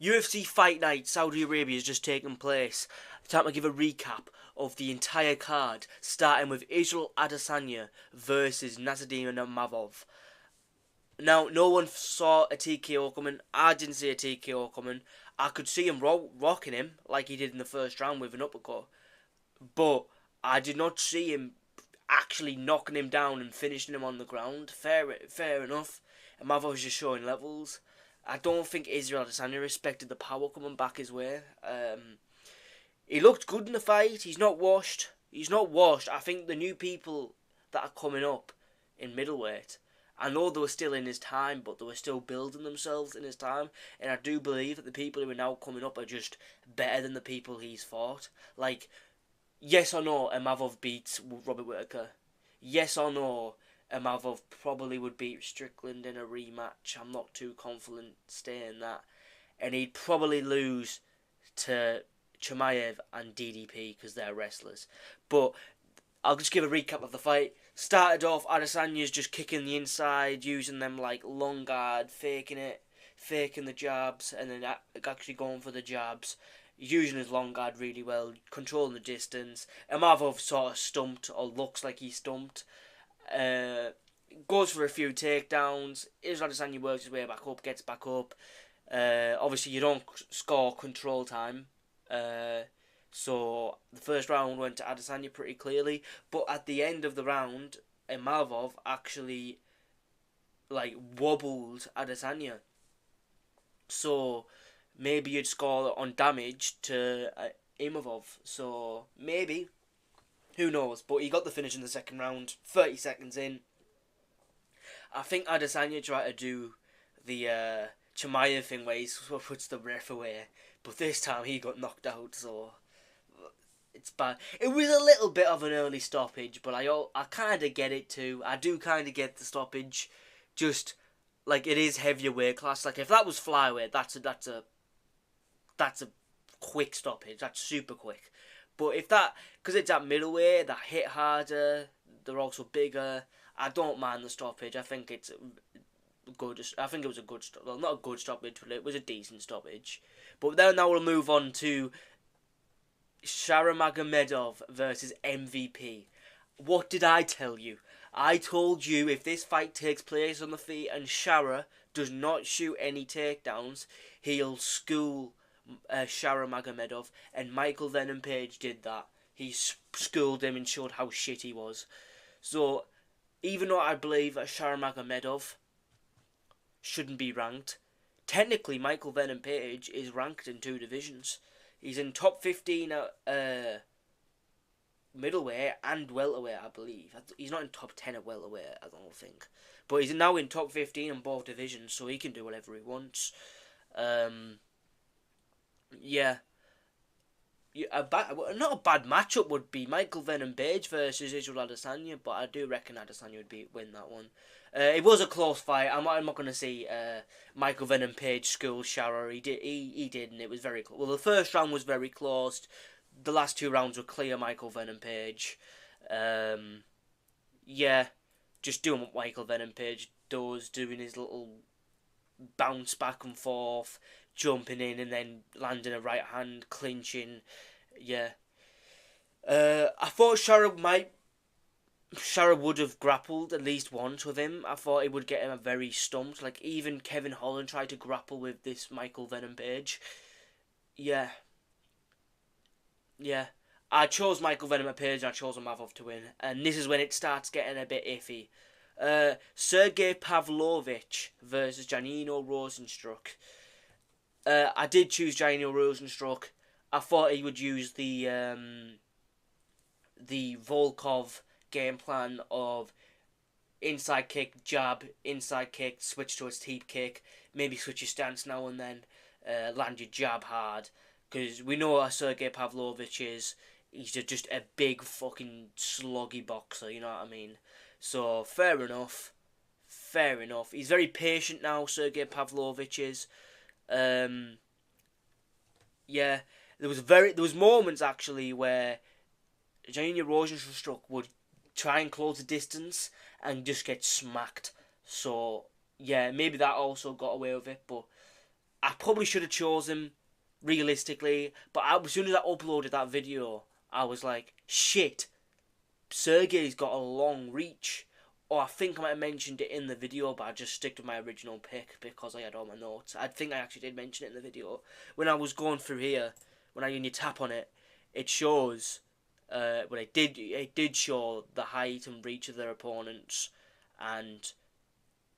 UFC Fight Night Saudi Arabia has just taken place. Time to give a recap of the entire card, starting with Israel Adesanya versus Adesanya Vs Imavov. Now, no one saw a TKO coming. I didn't see a TKO coming. I could see him rocking him like he did in the first round with an uppercut, but I did not see him actually knocking him down and finishing him on the ground. Fair enough. Imavov was just showing levels. I don't think Israel Adesanya respected the power coming back his way. He looked good in the fight. He's not washed. I think the new people that are coming up in middleweight, I know they were still in his time, but they were still building themselves in his time. And I do believe that the people who are now coming up are just better than the people he's fought. Like, yes or no, Imavov beats Robert Whittaker. Yes or no, Imavov probably would beat Strickland in a rematch. I'm not too confident saying that. And he'd probably lose to Chimaev and DDP because they're wrestlers. But I'll just give a recap of the fight. Started off, Adesanya's just kicking the inside, using them like long guard, faking the jabs, and then actually going for the jabs. Using his long guard really well, controlling the distance. Imavov sort of stumped, or looks like he's stumped. Goes for a few takedowns. Israel Adesanya works his way back up, gets back up. Obviously, you don't score control time. So the first round went to Adesanya pretty clearly, but at the end of the round, Imavov actually wobbled Adesanya. So maybe you'd score on damage to Imavov. So maybe, who knows? But he got the finish in the second round, 30 seconds in. I think Adesanya tried to do the Chimaev thing where he puts the ref away, but this time he got knocked out. So it's bad. It was a little bit of an early stoppage, but I kind of get it too. I do kind of get the stoppage. Just like it is heavier weight class. Like if that was flyweight, that's a quick stoppage. That's super quick. But if that, because it's at middleweight, that hit harder. They're also bigger. I don't mind the stoppage. I think it's good. I think it was a good stoppage. Well, not a good stoppage, but it was a decent stoppage. But then now we'll move on to Sharamagomedov versus MVP. What did I tell you? I told you if this fight takes place on the feet and Shara does not shoot any takedowns, he'll school Sharamagomedov, and Michael Venom Page did that. He schooled him and showed how shit he was. So, even though I believe that Sharamagomedov shouldn't be ranked, technically Michael Venom Page is ranked in 2 divisions. He's in top 15 at middleweight and welterweight, I believe. He's not in top 10 at welterweight, I don't think. But he's now in top 15 in both divisions, so he can do whatever he wants. Yeah. Not a bad matchup would be Michael Venom Page versus Israel Adesanya, but I do reckon Adesanya would win that one. It was a close fight. I'm not going to say Michael Venom Page school Shara. He did, and it was very close. Well, the first round was very close. The last 2 rounds were clear Michael Venom Page. Yeah, just doing what Michael Venom Page does, doing his little bounce back and forth, jumping in and then landing a right hand, clinching. Yeah. I thought Shara would have grappled at least once with him. I thought it would get him a very stumped. Like, even Kevin Holland tried to grapple with this Michael Venom Page. Yeah. I chose Michael Venom Page and I chose Imavov to win. And this is when it starts getting a bit iffy. Sergey Pavlovich versus Janino Rosenstruck. I did choose Janino Rosenstruck. I thought he would use the Volkov game plan of inside kick, jab, inside kick, switch to a steep kick, maybe switch your stance now and then, land your jab hard. Because we know what Sergey Pavlovich is. He's just a big fucking sluggy boxer, you know what I mean? So, fair enough. He's very patient now, Sergey Pavlovich is. Yeah, there was moments actually where Janino Rosenstruck would try and close the distance and just get smacked. So, yeah, maybe that also got away with it, but I probably should have chosen him, realistically, but as soon as I uploaded that video, I was like, shit, Sergey's got a long reach. Or I think I might have mentioned it in the video, but I just stick to my original pick because I had all my notes. I think I actually did mention it in the video. When I was going through here, when you tap on it, it shows, it did show the height and reach of their opponents, and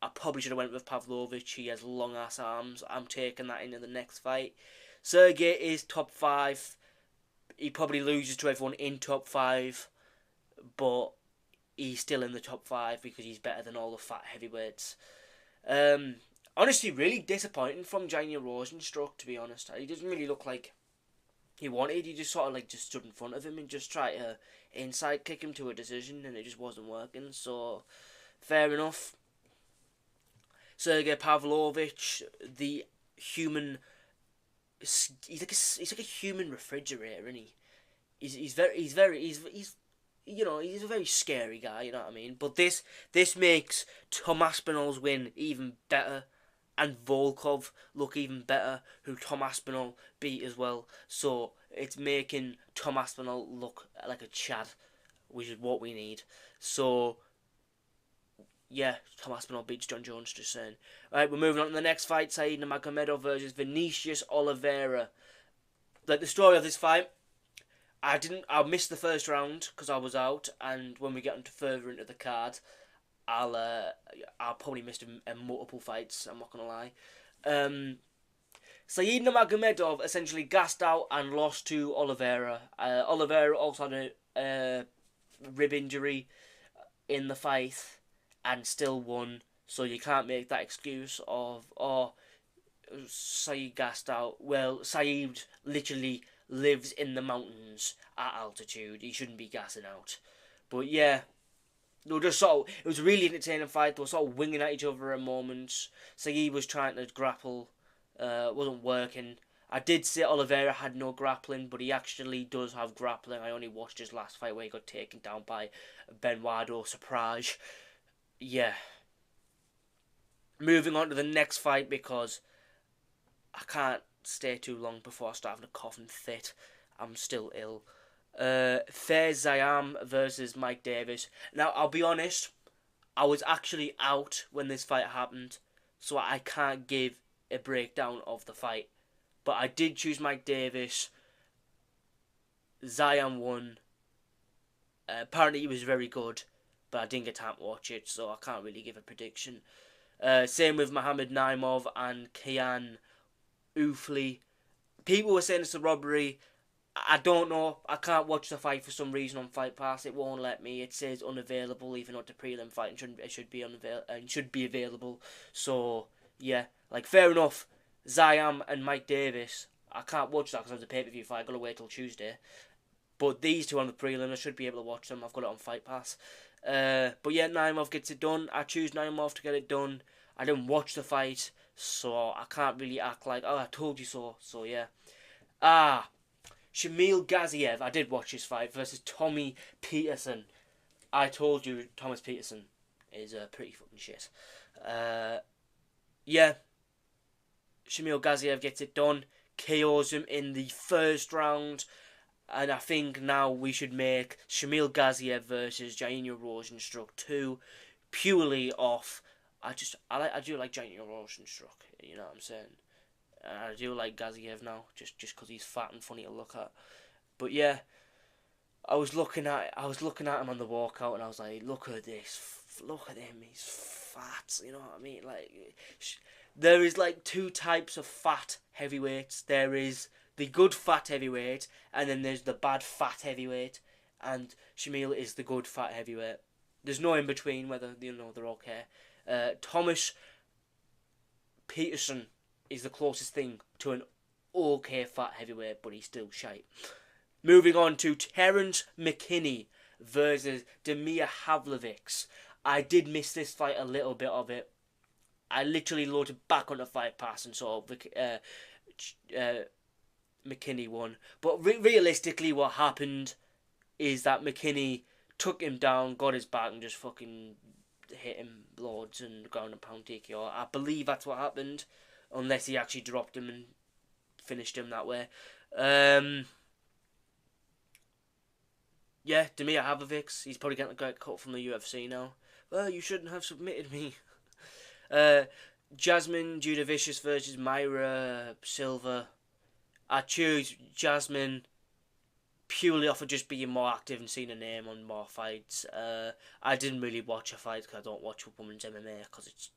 I probably should have went with Pavlovich. He has long ass arms. I'm taking that into the next fight. Sergey is top 5. He probably loses to everyone in top 5, but he's still in the top 5 because he's better than all the fat heavyweights. Honestly, really disappointing from Jainier Rosenstruck, to be honest. He doesn't really look like he wanted. He just sort of like just stood in front of him and just tried to inside kick him to a decision, and it just wasn't working. So, fair enough. Sergey Pavlovich, the human, he's like a human refrigerator, isn't he? He's you know, he's a very scary guy, you know what I mean? But this makes Tom Aspinall's win even better, and Volkov look even better, who Tom Aspinall beat as well. So it's making Tom Aspinall look like a Chad, which is what we need. So yeah, Tom Aspinall beats John Jones, just saying. Alright, we're moving on to the next fight, Said Nurmagomedov versus Vinicius Oliveira. Like, the story of this fight, I missed the first round because I was out, and when we get further into the card, I'll probably missed multiple fights. I'm not gonna lie. Said Nurmagomedov essentially gassed out and lost to Oliveira. Oliveira also had a rib injury in the fight and still won, so you can't make that excuse of Said gassed out. Well, Said literally lives in the mountains at altitude. He shouldn't be gassing out. But yeah, they were just it was a really entertaining fight. They were sort of winging at each other at moments. Said was trying to grapple, wasn't working. I did say Oliveira had no grappling, but he actually does have grappling. I only watched his last fight where he got taken down by Benoit Surprise. Yeah. Moving on to the next fight because I can't stay too long before I start having a cough and fit. I'm still ill. Zayam versus Mike Davis. Now, I'll be honest, I was actually out when this fight happened, so I can't give a breakdown of the fight. But I did choose Mike Davis. Zayam won. Apparently he was very good, but I didn't get time to watch it, so I can't really give a prediction. Same with Mohamed Naimov and Kian Ufli. People were saying it's a robbery. I don't know. I can't watch the fight for some reason on Fight Pass. It won't let me. It says unavailable, even though the prelim fight should be available. So yeah, like, fair enough. Zayam and Mike Davis. I can't watch that because I have the pay-per-view fight. I've got to wait till Tuesday. But these two on the prelim, I should be able to watch them. I've got it on Fight Pass. But yeah, Naimov gets it done. I choose Naimov to get it done. I didn't watch the fight, so I can't really act like, oh, I told you so. So yeah. Shamil Gaziev, I did watch his fight, versus Tommy Peterson. I told you Thomas Peterson is pretty fucking shit. Yeah. Shamil Gaziev gets it done. KOs him in the first round. And I think now we should make Shamil Gaziev versus Jainier Rosenstruck 2 purely off. I do like Jainier Rosenstruck, you know what I'm saying? I do like Gaziev now, just because he's fat and funny to look at. But yeah, I was looking at him on the walkout, and I was like, look at him, he's fat, you know what I mean? Like, there is like two types of fat heavyweights. There is the good fat heavyweight, and then there's the bad fat heavyweight, and Shamil is the good fat heavyweight. There's no in between, whether, you know, they're okay. Thomas Peterson is the closest thing to an okay fat heavyweight, but he's still shite. Moving on to Terence McKinney versus Damir Havlovics. I did miss this fight, a little bit of it. I literally loaded back on the Fight Pass and saw McKinney won. But realistically, what happened is that McKinney took him down, got his back, and just fucking hit him loads and ground and pound TKO. I believe that's what happened. unless he actually dropped him and finished him that way. Yeah, Demir Havovix, he's probably going to get cut from the UFC now. Well, you shouldn't have submitted me. Jasmine Judavicius versus Myra Silva. I choose Jasmine purely off of just being more active and seeing her name on more fights. I didn't really watch her fight because I don't watch women's MMA because it's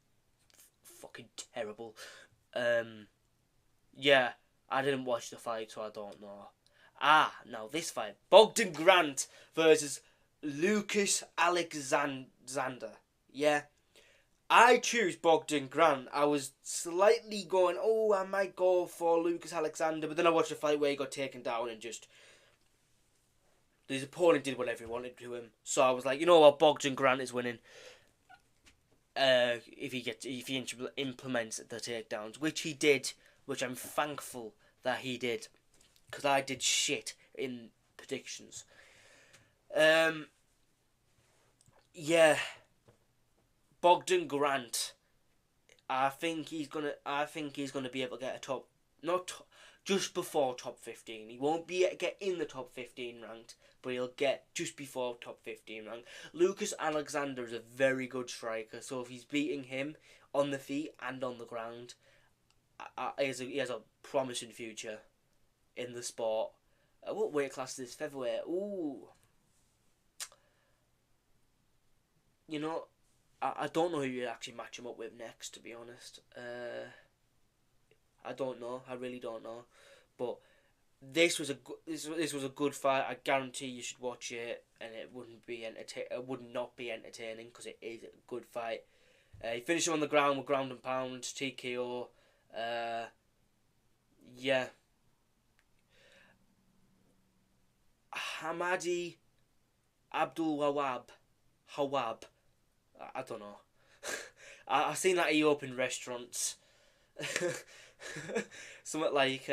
fucking terrible. Yeah, I didn't watch the fight, so I don't know. Now this fight. Bogdan Grant versus Lucas Alexander. Yeah. I choose Bogdan Grant. I was slightly going, I might go for Lucas Alexander, but then I watched a fight where he got taken down and just... his opponent did whatever he wanted to him. So I was like, you know what, Bogdan Grant is winning. If he implements the takedowns, which he did, which I'm thankful that he did, because I did shit in predictions. Yeah, Bogdan Grant. I think he's gonna be able to get just before top 15. He won't get in the top 15 ranked, but he'll get just before top 15 rank. Lucas Alexander is a very good striker, so if he's beating him on the feet and on the ground, he has a promising future in the sport. What weight class is this? Featherweight. Ooh. You know, I don't know who you actually match him up with next, to be honest. I don't know. I really don't know. But this was a good fight. I guarantee you should watch it, and it would not be entertaining because it is a good fight. He finished him on the ground with ground and pound, TKO. Yeah. Hamadi Abdul Hawab. I don't know. I've seen that he opened restaurants. Something like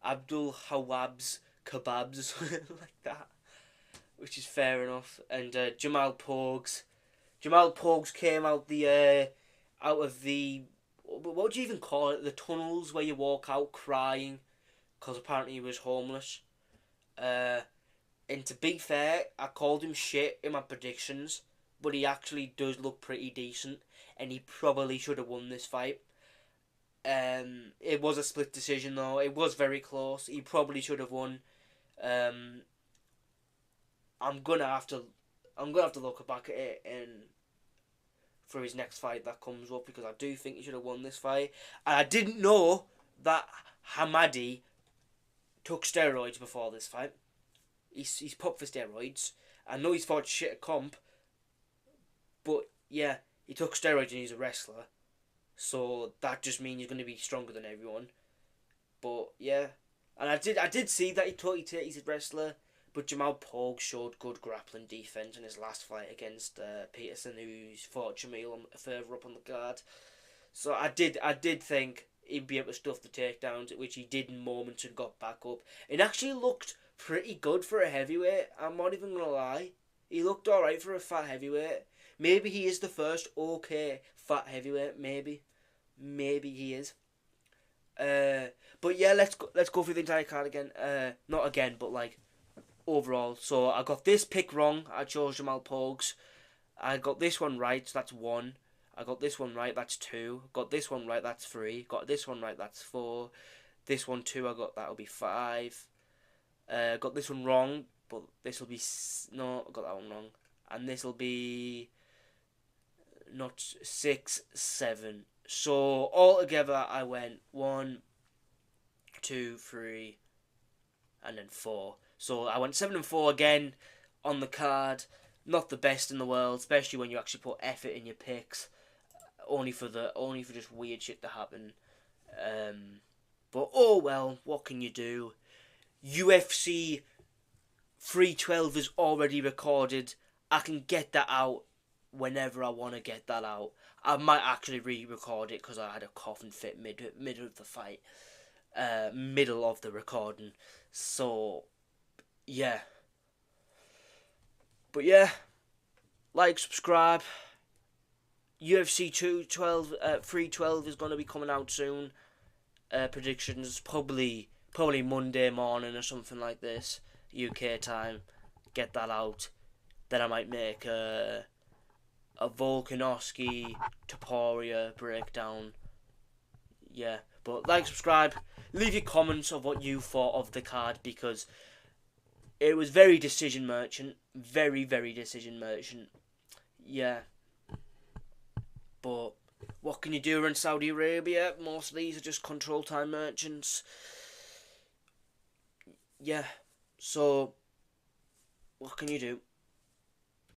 Abdul Hawab's Kebabs or something like that, which is fair enough. And Jamal Pogues came out of the what do you even call it? The tunnels where you walk out crying, because apparently he was homeless. And to be fair, I called him shit in my predictions, but he actually does look pretty decent, and he probably should have won this fight. It was a split decision though. It was very close. He probably should have won. I'm gonna have to look back at it and for his next fight that comes up, because I do think he should have won this fight. And I didn't know that Hamadi took steroids before this fight. He's popped for steroids. I know he's fought shit at comp, but yeah, he took steroids and he's a wrestler. So that just means he's going to be stronger than everyone. But yeah, and I did see that he's a wrestler, but Jamal Pogue showed good grappling defense in his last fight against Peterson, who's fought Jamil further up on the card. So I did think he'd be able to stuff the takedowns, which he did in moments and got back up. It actually looked pretty good for a heavyweight. I'm not even gonna lie. He looked alright for a fat heavyweight. Maybe he is the first okay fat heavyweight. Maybe he is. But yeah, let's go through the entire card again. Not again, but like overall. So I got this pick wrong. I chose Jamal Pogues. I got this one right. So that's 1. I got this one right. That's 2. Got this one right. That's 3. Got this one right. That's 4. This one 2. That'll be 5. Got this one wrong, but this will be no. I got that one wrong, and this will be not 6, 7. So altogether, I went 1, 2, 3, and then 4. So I went 7 and 4 again on the card. Not the best in the world, especially when you actually put effort in your picks. Only for just weird shit to happen. But oh well, what can you do? UFC 312 is already recorded. I can get that out whenever I want to get that out. I might actually re-record it because I had a coughing fit middle of the fight, middle of the recording. So yeah, but yeah, like, subscribe, UFC 312 is going to be coming out soon. Predictions probably Monday morning or something like this, UK time. Get that out. Then I might make a Volkanovski Topuria breakdown. Yeah, but like, subscribe, leave your comments of what you thought of the card, because it was very decision merchant, very decision merchant. Yeah, but what can you do in Saudi Arabia? Most of these are just control time merchants. Yeah, so what can you do?